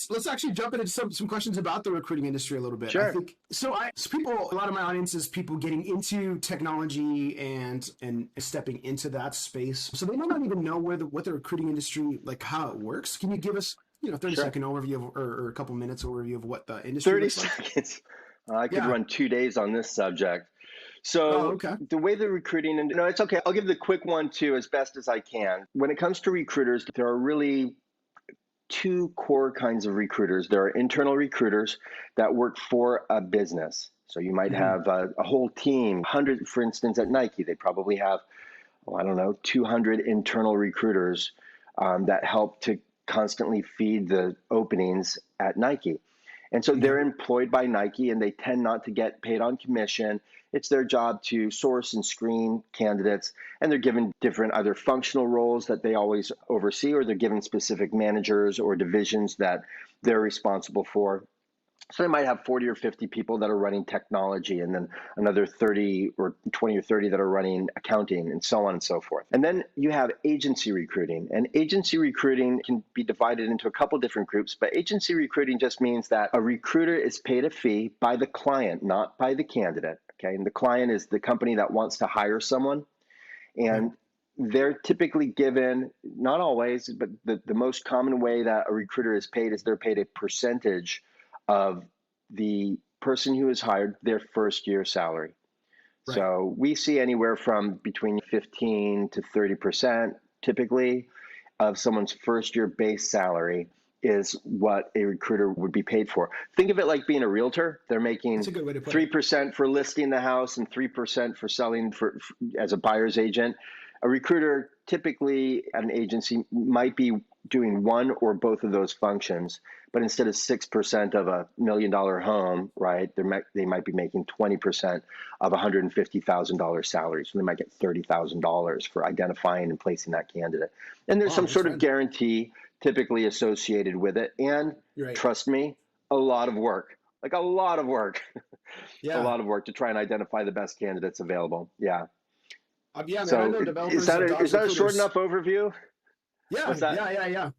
Let's actually jump into some questions about the recruiting industry a little bit. I Sure. think so people, a lot of my audience is people getting into technology and stepping into that space. So they might not even know what the recruiting industry, like how it works. Can you give us, 30-second overview or a couple minutes overview of what the industry 30 looks like? seconds. I could Yeah. run 2 days on this subject. Oh, So okay. the way the recruiting, and no, it's okay. I'll give the quick one too, as best as I can. When it comes to recruiters, there are really two core kinds of recruiters. There are internal recruiters that work for a business. So you might Mm-hmm. have a whole team, 100, for instance, at Nike, they probably have, I don't know, 200 internal recruiters that help to constantly feed the openings at Nike. And so Okay. they're employed by Nike and they tend not to get paid on commission. It's their job to source and screen candidates, and they're given different either functional roles that they always oversee, or they're given specific managers or divisions that they're responsible for. So they might have 40 or 50 people that are running technology, and then another 30 or 20 or 30 that are running accounting, and so on and so forth. And then you have agency recruiting. And agency recruiting can be divided into a couple different groups, but agency recruiting just means that a recruiter is paid a fee by the client, not by the candidate. Okay. And the client is the company that wants to hire someone. And they're typically given, not always, but the most common way that a recruiter is paid is they're paid a percentage of the person who is hired, their first year salary. Right. So we see anywhere from between 15 to 30% typically of someone's first year base salary is what a recruiter would be paid for. Think of it like being a realtor. They're making That's a good way to put it. 3% for listing the house and 3% for selling as a buyer's agent. A recruiter typically at an agency might be doing one or both of those functions, but instead of 6% of $1 million home, right, they might be making 20% of $150,000 salary. So they might get $30,000 for identifying and placing that candidate. And there's Wow, some that's sort of fun. guarantee typically associated with it. And You're right. trust me, a lot of work, like a lot of work, a Yeah. lot of work to try and identify the best candidates available. Yeah. Yeah, man. I So know developers of is Dodge that a short recruiters. enough overview? Yeah, What's that? yeah.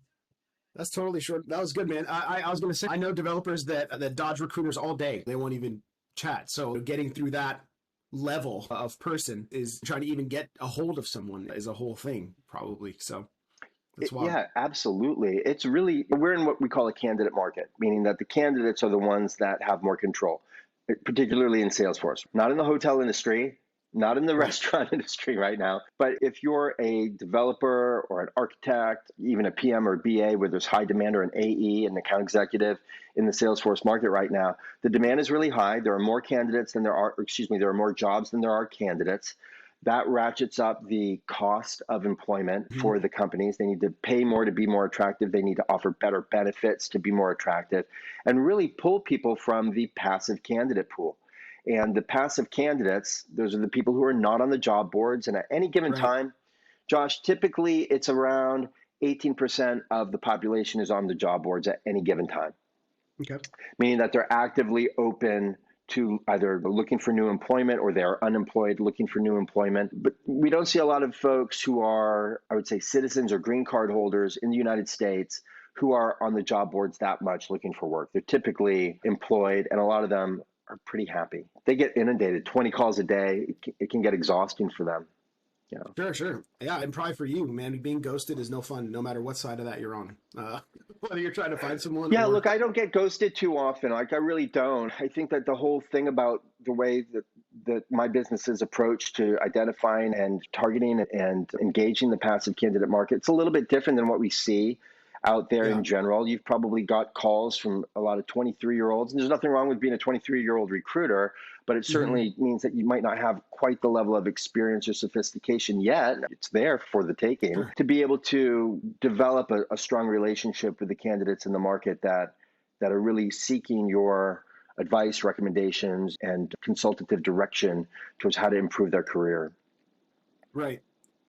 That's totally short. That was good, man. I was going to say, I know developers that dodge recruiters all day. They won't even chat. So getting through that level of person is trying to even get a hold of someone is a whole thing, probably. So that's wild. Yeah, absolutely. It's really, we're in what we call a candidate market, meaning that the candidates are the ones that have more control, particularly in Salesforce, not in the hotel industry, not in the Right. restaurant industry right now. But if you're a developer or an architect, even a PM or BA where there's high demand, or an AE, an account executive in the Salesforce market right now, the demand is really high. There are more candidates than there are, there are more jobs than there are candidates. That ratchets up the cost of employment Mhm. for the companies. They need to pay more to be more attractive. They need to offer better benefits to be more attractive, and really pull people from the passive candidate pool. And the passive candidates, those are the people who are not on the job boards. And at any given Right. time, Josh, typically it's around 18% of the population is on the job boards at any given time, Okay. meaning that they're actively open to either looking for new employment, or they are unemployed looking for new employment. But we don't see a lot of folks who are, I would say, citizens or green card holders in the United States who are on the job boards that much looking for work. They're typically employed, and a lot of them are pretty happy. They get inundated, 20 calls a day. It can get exhausting for them. Sure. Yeah, and probably for you, man, being ghosted is no fun, no matter what side of that you're on. Whether you're trying to find someone Yeah, or look, I don't get ghosted too often. Like, I really don't. I think that the whole thing about the way that my business's approach to identifying and targeting and engaging the passive candidate market, it's a little bit different than what we see out there yeah. in general. You've probably got calls from a lot of 23-year-olds, and there's nothing wrong with being a 23-year-old recruiter, but it Hmm. certainly means that you might not have quite the level of experience or sophistication yet. It's there for the taking Sure. to be able to develop a strong relationship with the candidates in the market that are really seeking your advice, recommendations, and consultative direction towards how to improve their career. Right.